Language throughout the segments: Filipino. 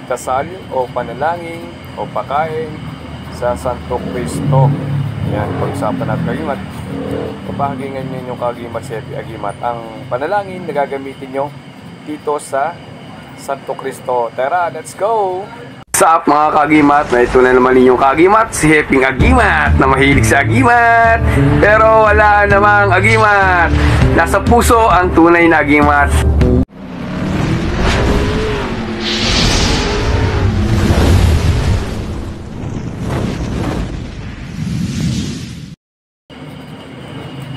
dasal o panalangin o pakain sa Santo Cristo. Yan, pag-usapan natin kagimat. Kapahagingan nyo yung kagimat sa agimat. Ang panalangin na gagamitin nyo dito sa Santo Cristo. Tara, let's go! What's up mga kagimat? Na ito na naman ninyong kagimat, si Heping Agimat na mahilig sa agimat pero wala namang agimat. Nasa puso ang tunay na agimat.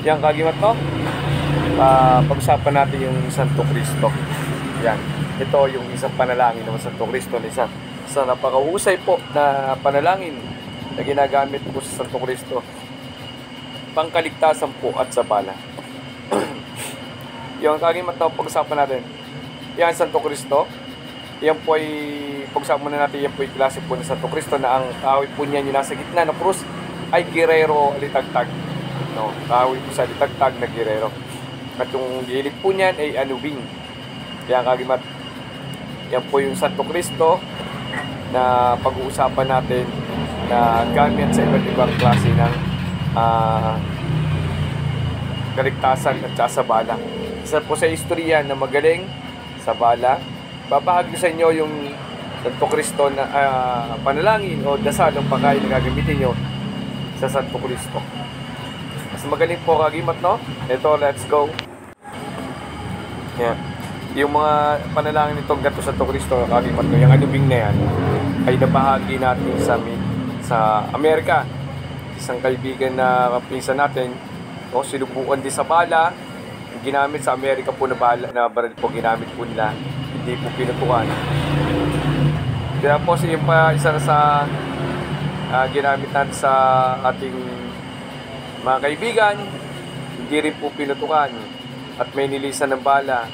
Yan kagimat to. Pag-usapan natin yung Santo Cristo. Yan. Ito yung isang panalangin ng Santo Cristo na sa napakahusay po na panalangin na ginagamit po sa Santo Cristo, pangkaligtasan po at sabala. Yung kagimat na pag-usapan natin, yan Santo Cristo, yan po ay pag-usapan muna natin, yan po ay klase po ng Santo Cristo na ang kahoy po niya yung nasa gitna ng krus ay girero litagtag, no? Kahoy po sa litagtag na girero, at yung gilid po niyan ay anubing. Yan kagimat, yan po yung Santo Cristo na pag-uusapan natin na gamit sa iba't ibang klase ng kaligtasan at sabala. Isa po sa istorya na magaling sa bala, babahagi sa inyo yung Santo Cristo na panalangin o dasal ng pagkain na gagamitin nyo sa Santo Cristo. Mas magaling po kagimat, no? Ito, let's go. Yeah. Yung mga panalangin nitong gato Santo Cristo, kagimat ko, yung anubing na yan ay nabahagi natin sa Amerika. Isang kaibigan na kapinsan natin, no, sinubukan din sa bala, ginamit sa Amerika po na baril po, ginamit po nila, hindi po pinutukan. Kaya po yung pa isa sa ginamit natin sa ating mga kaibigan, hindi rin po pinutukan at may nilisan ng bala.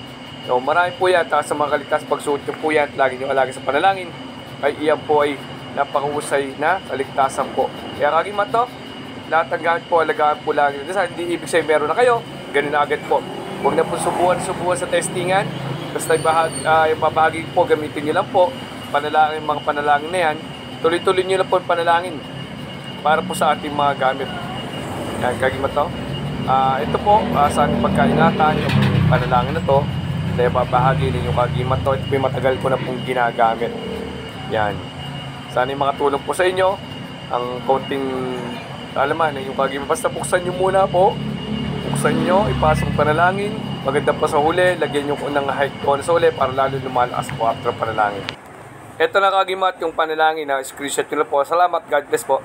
So, marami po yan, sa mga kaligtas, pagsuot nyo po yan, lagi nyo alagay sa panalangin, ay iyan po ay napakahusay na kaligtasan po. Kaya kagimat to, lahat ng gamit po, alagaan po lagi. Hindi ibig sabihin meron na kayo, ganun na agad po. Huwag na po subuhan sa testingan, basta yung babahagi po, gamitin nyo lang po, panalangin, mga panalangin na yan, tuloy-tuloy nyo lang po yung panalangin para po sa ating mga gamit. Yan, kagimat to. Ito po, sa ating pagkaingatan, yung panalangin na to, dahil babahagi ninyo kagimat to. Ito matagal ko na pong ginagamit. Yan. Sana yung mga tulong po sa inyo. Ang konting alaman yung kagimat. Basta buksan nyo muna po. Buksan nyo, ipasok panalangin. Maganda pa sa huli. Lagyan nyo ng high tone sa huli para lalo lumalakas po after panalangin. Ito na kagimat yung panalangin na screenshot nyo na po. Salamat. God bless po.